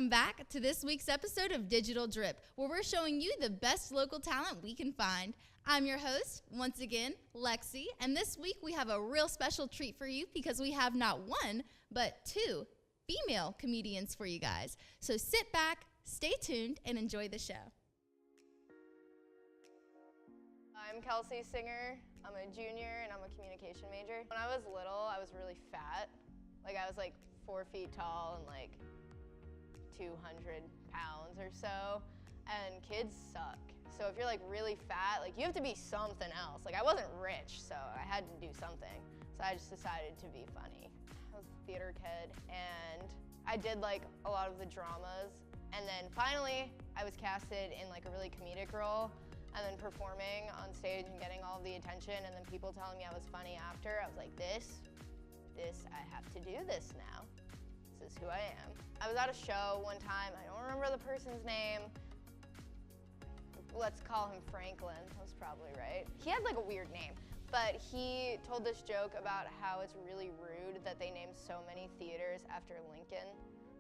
Welcome back to this week's episode of Digital Drip, where we're showing you the best local talent we can find. I'm your host, once again, Lexi, and this week we have a real special treat for you because we have not one, but two female comedians for you guys. So sit back, stay tuned, and enjoy the show. I'm Kelsey Singer. I'm a junior and I'm a communication major. When I was little, I was really fat. I was 4 feet tall and 200 pounds or so, and kids suck. So if you're really fat, you have to be something else. I wasn't rich, so I had to do something. So I just decided to be funny. I was a theater kid, and I did a lot of the dramas, and then finally I was casted in a really comedic role, and then performing on stage and getting all of the attention, and then people telling me I was funny after. I was like, this, I have to do this now. This is who I am. I was at a show one time, I don't remember the person's name. Let's call him Franklin, that's probably right. He had a weird name, but he told this joke about how it's really rude that they named so many theaters after Lincoln,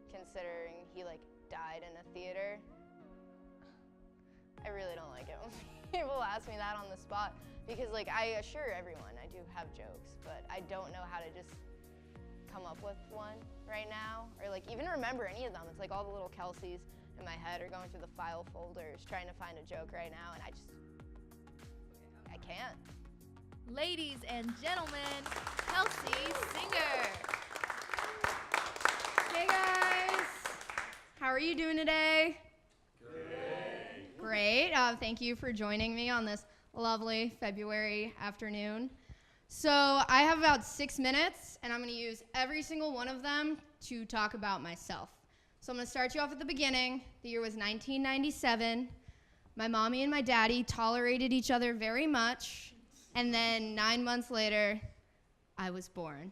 considering he died in a theater. I really don't like it when people ask me that on the spot, because I assure everyone I do have jokes, but I don't know how to just come up with one right now, or even remember any of them. It's all the little Kelseys in my head are going through the file folders trying to find a joke right now, and I can't. Ladies and gentlemen, Kelsey Singer. Hey guys, how are you doing today? Great. Thank you for joining me on this lovely February afternoon. So I have about 6 minutes, and I'm going to use every single one of them to talk about myself. So I'm going to start you off at the beginning. The year was 1997. My mommy and my daddy tolerated each other very much, and then 9 months later, I was born.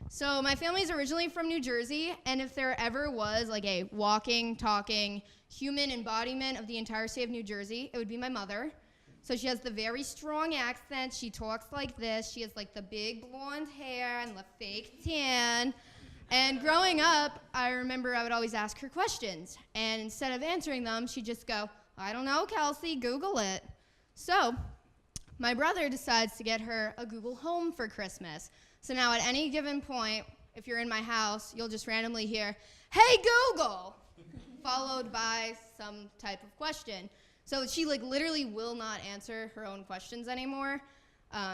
So my family's originally from New Jersey, and if there ever was a walking, talking, human embodiment of the entire state of New Jersey, it would be my mother. So she has the very strong accent. She talks like this. She has the big blonde hair and the fake tan. And growing up, I remember I would always ask her questions. And instead of answering them, she'd just go, I don't know, Kelsey, Google it. So my brother decides to get her a Google Home for Christmas. So now at any given point, if you're in my house, you'll just randomly hear, hey, Google, followed by some type of question. So she literally will not answer her own questions anymore.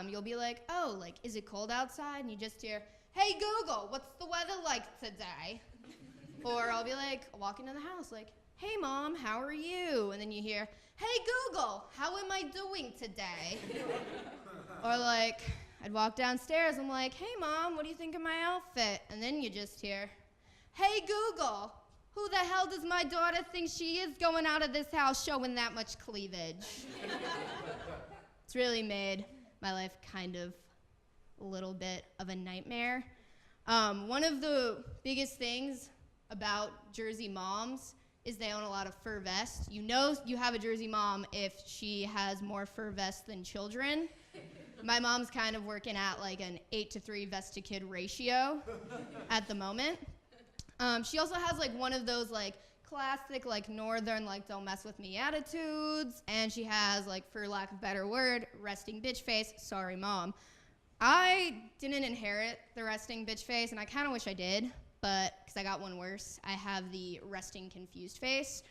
You'll be like, oh, is it cold outside? And you just hear, hey Google, what's the weather like today? Or I'll be walking to the house hey Mom, how are you? And then you hear, hey Google, how am I doing today? Or I'd walk downstairs, I'm like, hey Mom, what do you think of my outfit? And then you just hear, hey Google, who the hell does my daughter think she is going out of this house showing that much cleavage? It's really made my life kind of a little bit of a nightmare. One of the biggest things about Jersey moms is they own a lot of fur vests. You know you have a Jersey mom if she has more fur vests than children. My mom's kind of working at an 8-to-3 vest to kid ratio at the moment. She also has one of those classic northern don't mess with me attitudes, and she has for lack of a better word, resting bitch face. Sorry Mom. I didn't inherit the resting bitch face, and I kind of wish I did, but because I got one worse. I have the resting confused face.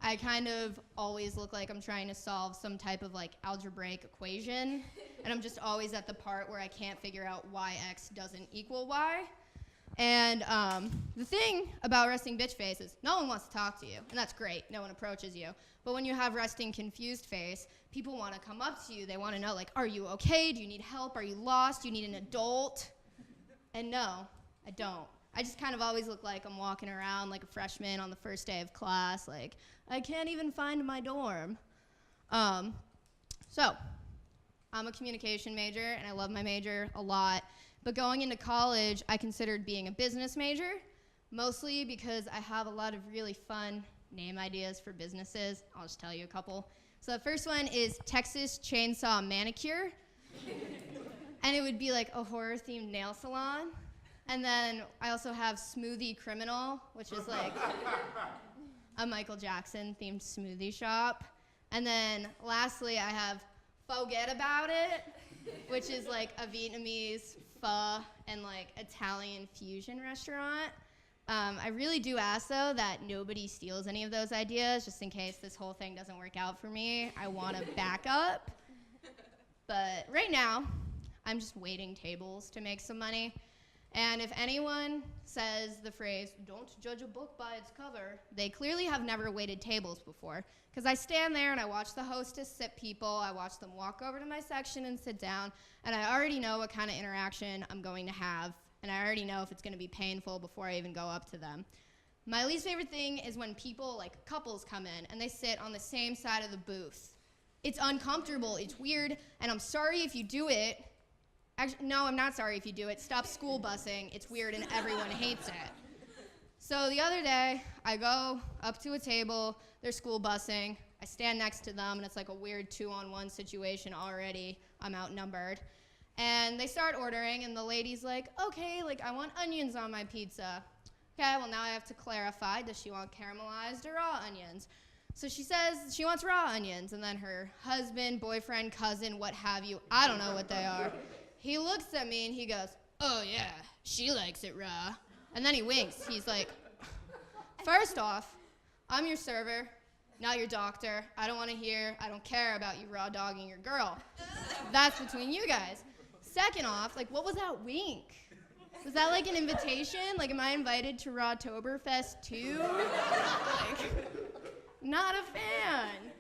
I kind of always look like I'm trying to solve some type of algebraic equation, and I'm just always at the part where I can't figure out why x doesn't equal y. And the thing about resting bitch face is no one wants to talk to you, and that's great. No one approaches you. But when you have resting confused face, people want to come up to you. They want to know, are you okay? Do you need help? Are you lost? Do you need an adult? And no, I don't. I just kind of always look like I'm walking around like a freshman on the first day of class, I can't even find my dorm. So I'm a communication major, and I love my major a lot. But going into college, I considered being a business major, mostly because I have a lot of really fun name ideas for businesses. I'll just tell you a couple. So the first one is Texas Chainsaw Manicure. And it would be a horror-themed nail salon. And then I also have Smoothie Criminal, which is a Michael Jackson themed smoothie shop. And then lastly, I have Forget About It, which is like a Vietnamese pho and like Italian fusion restaurant. I really do ask though that nobody steals any of those ideas, just in case this whole thing doesn't work out for me. I want a backup. But right now, I'm just waiting tables to make some money. And if anyone says the phrase, "Don't judge a book by its cover," they clearly have never waited tables before. Because I stand there and I watch the hostess sit people, I watch them walk over to my section and sit down, and I already know what kind of interaction I'm going to have, and I already know if it's going to be painful before I even go up to them. My least favorite thing is when people, like couples, come in and they sit on the same side of the booth. It's uncomfortable, it's weird, and I'm sorry if you do it. Actually, no, I'm not sorry if you do it. Stop school busing. It's weird and everyone hates it. So the other day, I go up to a table, they're school busing, I stand next to them, and it's like a weird 2-on-1 situation already. I'm outnumbered. And they start ordering, and the lady's like, "Okay, like I want onions on my pizza." Okay, well now I have to clarify, does she want caramelized or raw onions? So she says she wants raw onions, and then her husband, boyfriend, cousin, what have you, I don't know what they are. He looks at me and he goes, "Oh yeah, she likes it raw." And then he winks. He's like, "First off, I'm your server, not your doctor. I don't want to hear, I don't care about you raw dogging your girl. That's between you guys. Second off, like what was that wink? Was that like an invitation? Like am I invited to Rawtoberfest too?" Like, not a fan.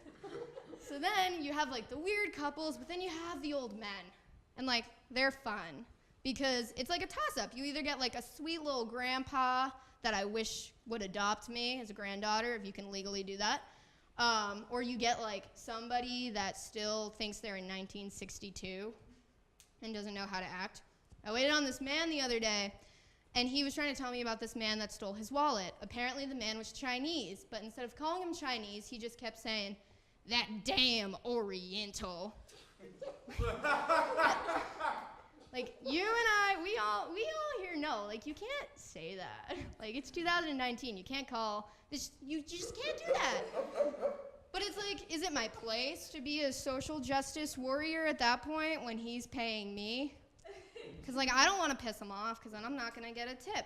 So then you have like the weird couples, but then you have the old men. And like, they're fun because it's like a toss-up. You either get like a sweet little grandpa that I wish would adopt me as a granddaughter, if you can legally do that, or you get like somebody that still thinks they're in 1962 and doesn't know how to act. I waited on this man the other day, and he was trying to tell me about this man that stole his wallet. Apparently the man was Chinese, but instead of calling him Chinese, he just kept saying, "That damn Oriental." Like you and I, we all here know, like you can't say that. Like it's 2019, you can't call this, you just can't do that. But it's like, is it my place to be a social justice warrior at that point when he's paying me? Because like I don't want to piss him off because then I'm not gonna get a tip.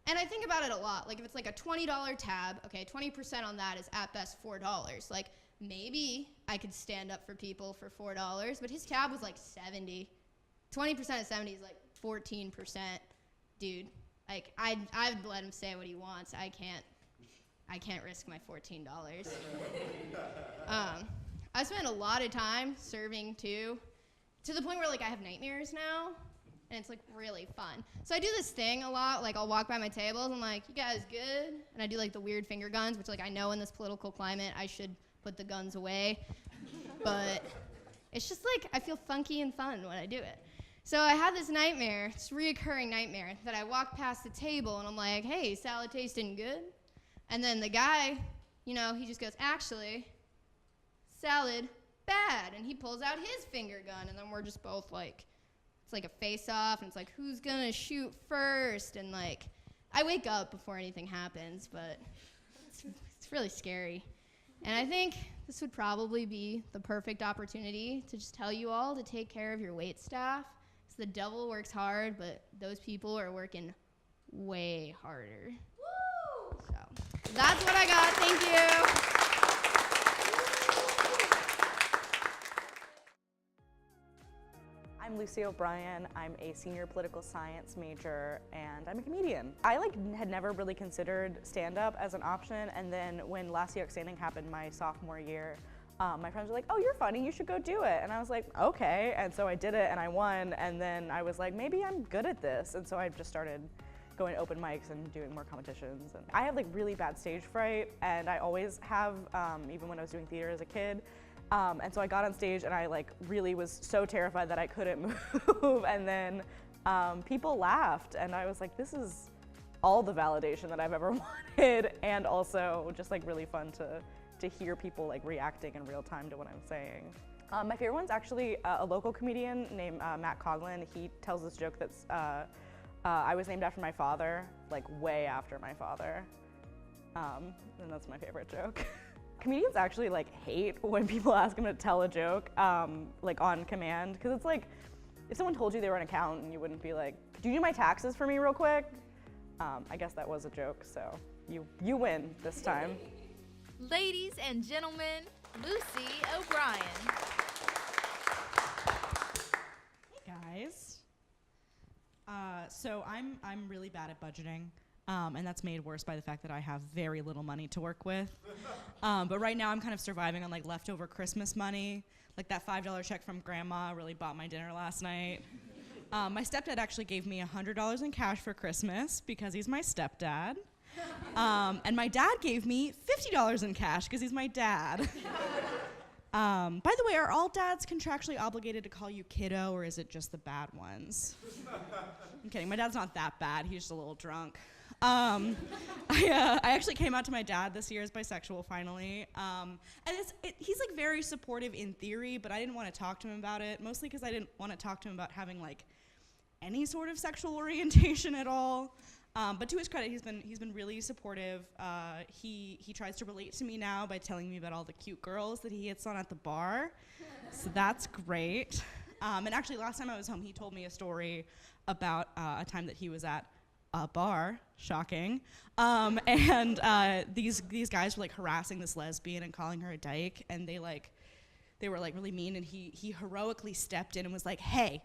And I think about it a lot. Like if it's like a $20 tab, okay, 20% on that is at best $4. Like maybe I could stand up for people for $4, but his tab was like 70. 20% of 70 is like 14%. Dude, like I'd let him say what he wants. I can't risk my $14. I spent a lot of time serving too, to the point where like I have nightmares now, and it's like really fun. So I do this thing a lot, like I'll walk by my tables and I'm like, "You guys good?" And I do like the weird finger guns, which like I know in this political climate I should put the guns away, but it's just like I feel funky and fun when I do it. So I had this nightmare, this reoccurring nightmare, that I walked past the table and I'm like, "Hey, salad tasting good?" And then the guy, you know, he just goes, "Actually, salad bad." And he pulls out his finger gun, and then we're just both like, it's like a face-off, and it's like, who's gonna shoot first? And like, I wake up before anything happens, but it's really scary. And I think this would probably be the perfect opportunity to just tell you all to take care of your wait staff. Because the devil works hard, but those people are working way harder. Woo! So that's what I got. Thank you. I'm Lucy O'Brien. I'm a senior political science major, and I'm a comedian. I had never really considered stand-up as an option, and then when Last York Standing happened my sophomore year, my friends were like, "Oh, you're funny, you should go do it." And I was like, "Okay," and so I did it and I won, and then I was like, maybe I'm good at this, and so I just started going to open mics and doing more competitions. And I have like really bad stage fright, and I always have, even when I was doing theater as a kid. And so I got on stage and I like really was so terrified that I couldn't move, and then people laughed, and I was like, this is all the validation that I've ever wanted, and also just like really fun to hear people like reacting in real time to what I'm saying. My favorite one's actually a local comedian named Matt Coughlin. He tells this joke that's I was named after my father, like way after my father. And that's my favorite joke. Comedians actually like hate when people ask them to tell a joke like on command, because it's like if someone told you they were an accountant, you wouldn't be like, "Do you do my taxes for me real quick?" I guess that was a joke, so you win this time. Ladies and gentlemen, Lucy O'Brien. Hey guys. So I'm really bad at budgeting, and that's made worse by the fact that I have very little money to work with. But right now I'm kind of surviving on like leftover Christmas money. Like that $5 check from grandma really bought my dinner last night. My stepdad actually gave me $100 in cash for Christmas because he's my stepdad. And my dad gave me $50 in cash because he's my dad. By the way, are all dads contractually obligated to call you kiddo, or is it just the bad ones? I'm kidding. My dad's not that bad. He's just a little drunk. I actually came out to my dad this year as bisexual finally. And he's like very supportive in theory, but I didn't want to talk to him about it, mostly because I didn't want to talk to him about having like any sort of sexual orientation at all. But to his credit, he's been really supportive. He tries to relate to me now by telling me about all the cute girls that he hits on at the bar. So that's great. And actually, last time I was home, he told me a story about a time that he was at a bar, shocking, and these guys were like harassing this lesbian and calling her a dyke, and they were like really mean, and he heroically stepped in and was like, "Hey,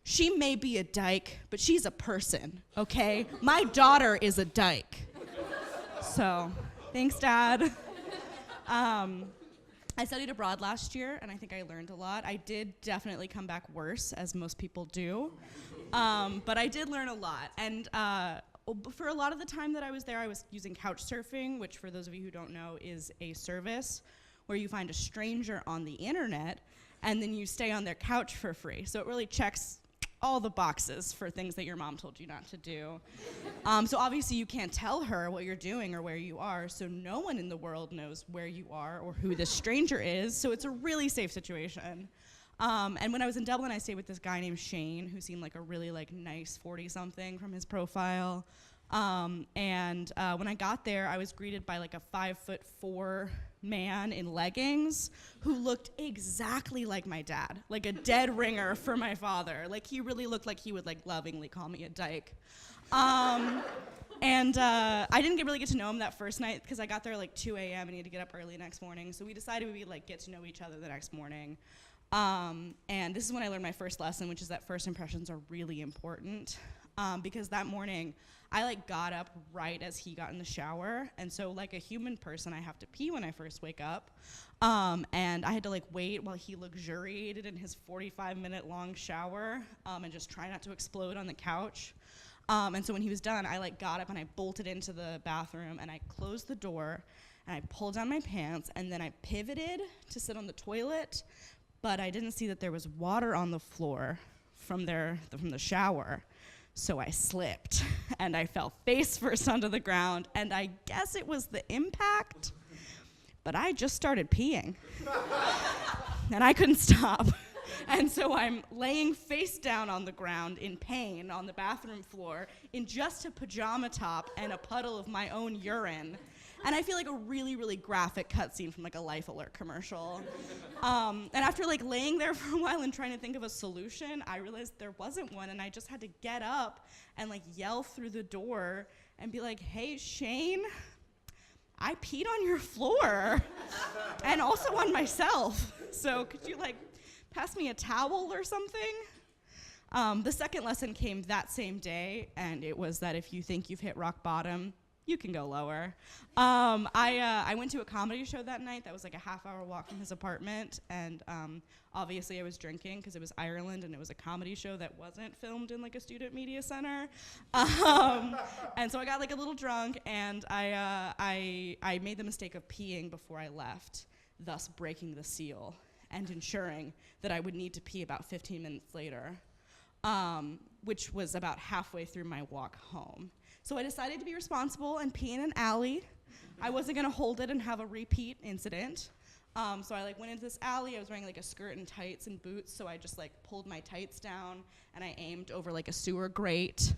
she may be a dyke, but she's a person, okay? My daughter is a dyke." So, thanks, Dad. I studied abroad last year, and I think I learned a lot. I did definitely come back worse, as most people do. But I did learn a lot. And for a lot of the time that I was there, I was using couch surfing, which for those of you who don't know is a service where you find a stranger on the internet, and then you stay on their couch for free. So it really checks all the boxes for things that your mom told you not to do. So obviously you can't tell her what you're doing or where you are, so no one in the world knows where you are or who this stranger is, so it's a really safe situation. And when I was in Dublin, I stayed with this guy named Shane, who seemed like a really like nice 40-something from his profile. When I got there, I was greeted by like a 5'4" man in leggings who looked exactly like my dad, like a dead ringer for my father. Like he really looked like he would like lovingly call me a dyke. I didn't really get to know him that first night because I got there at like 2 a.m. and he had to get up early next morning. So we decided we would like get to know each other the next morning. And this is when I learned my first lesson, which is that first impressions are really important. Because that morning, I like got up right as he got in the shower, and so like a human person, I have to pee when I first wake up, and I had to like wait while he luxuriated in his 45-minute long shower, and just try not to explode on the couch. And so when he was done, I like got up and I bolted into the bathroom, and I closed the door, and I pulled down my pants, and then I pivoted to sit on the toilet, but I didn't see that there was water on the floor from the shower. So I slipped, and I fell face first onto the ground, and I guess it was the impact, but I just started peeing, and I couldn't stop. And so I'm laying face down on the ground in pain on the bathroom floor in just a pajama top and a puddle of my own urine. And I feel like a really, really graphic cutscene from like a Life Alert commercial. And after like laying there for a while and trying to think of a solution, I realized there wasn't one, and I just had to get up and like yell through the door and be like, "Hey, Shane, I peed on your floor and also on myself. So could you like pass me a towel or something?" The second lesson came that same day, and it was that if you think you've hit rock bottom, you can go lower. I went to a comedy show that night that was like a half-hour walk from his apartment, and obviously I was drinking because it was Ireland and it was a comedy show that wasn't filmed in like a student media center. And so I got like a little drunk, and I made the mistake of peeing before I left, thus breaking the seal and ensuring that I would need to pee about 15 minutes later, which was about halfway through my walk home. So I decided to be responsible and pee in an alley. I wasn't gonna hold it and have a repeat incident. So I like went into this alley. I was wearing like a skirt and tights and boots, so I just like pulled my tights down and I aimed over like a sewer grate.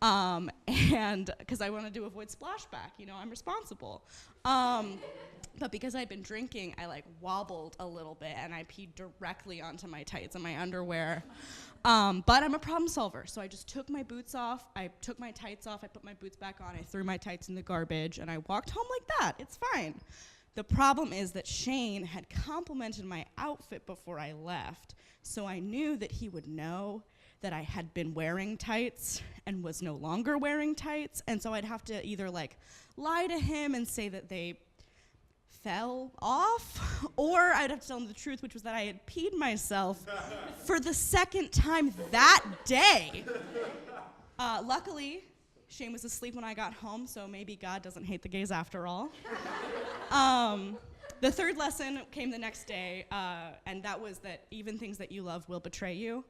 and because I wanted to avoid splashback, you know, I'm responsible. But because I'd been drinking, I like wobbled a little bit and I peed directly onto my tights and my underwear. But I'm a problem solver, so I just took my boots off, I took my tights off, I put my boots back on, I threw my tights in the garbage, and I walked home like that. It's fine. The problem is that Shane had complimented my outfit before I left, so I knew that he would know that I had been wearing tights and was no longer wearing tights, and so I'd have to either like lie to him and say that they fell off, or I'd have to tell him the truth, which was that I had peed myself for the second time that day. Luckily, Shane was asleep when I got home, so maybe God doesn't hate the gays after all. The third lesson came the next day, and that was that even things that you love will betray you.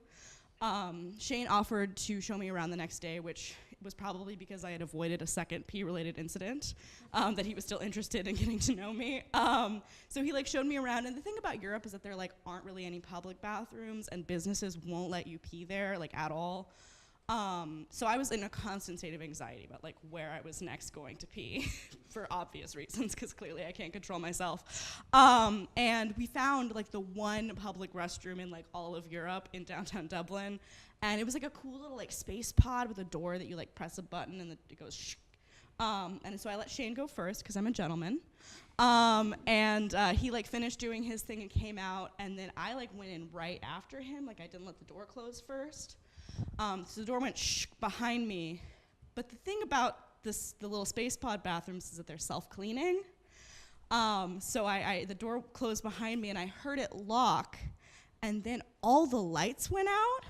Shane offered to show me around the next day, which was probably because I had avoided a second pee-related incident, that he was still interested in getting to know me. So he like showed me around, and the thing about Europe is that there like aren't really any public bathrooms, and businesses won't let you pee there like at all. So I was in a constant state of anxiety about like where I was next going to pee for obvious reasons, because clearly I can't control myself. And we found like the one public restroom in like all of Europe in downtown Dublin. And it was like a cool little like space pod with a door that you like press a button and it goes shh. And so I let Shane go first because I'm a gentleman. And he like finished doing his thing and came out, and then I like went in right after him. Like I didn't let the door close first. So the door went shh behind me. But the thing about the little space pod bathrooms is that they're self-cleaning. So the door closed behind me and I heard it lock, and then all the lights went out,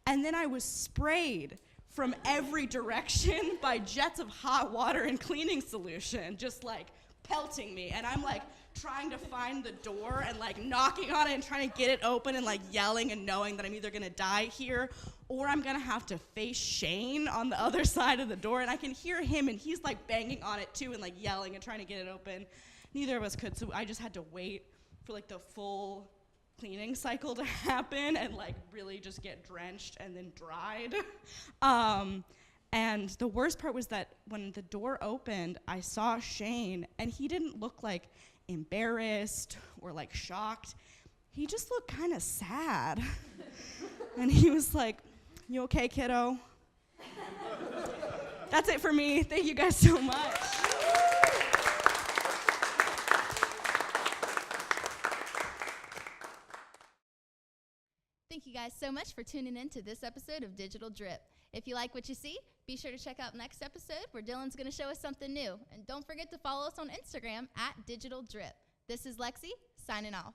and then I was sprayed from every direction by jets of hot water and cleaning solution, just like pelting me. And I'm like trying to find the door and like knocking on it and trying to get it open and like yelling and knowing that I'm either gonna die here or I'm gonna have to face Shane on the other side of the door. And I can hear him and he's like banging on it too and like yelling and trying to get it open. Neither of us could, so I just had to wait for like the full cleaning cycle to happen and like really just get drenched and then dried. And the worst part was that when the door opened, I saw Shane, and he didn't look like embarrassed or like shocked. He just looked kind of sad. And he was like, "You okay, kiddo?" That's it for me. Thank you guys so much. Thank you guys so much for tuning in to this episode of Digital Drip. If you like what you see, be sure to check out next episode where Dylan's going to show us something new. And don't forget to follow us on Instagram @Digital Drip. This is Lexi, signing off.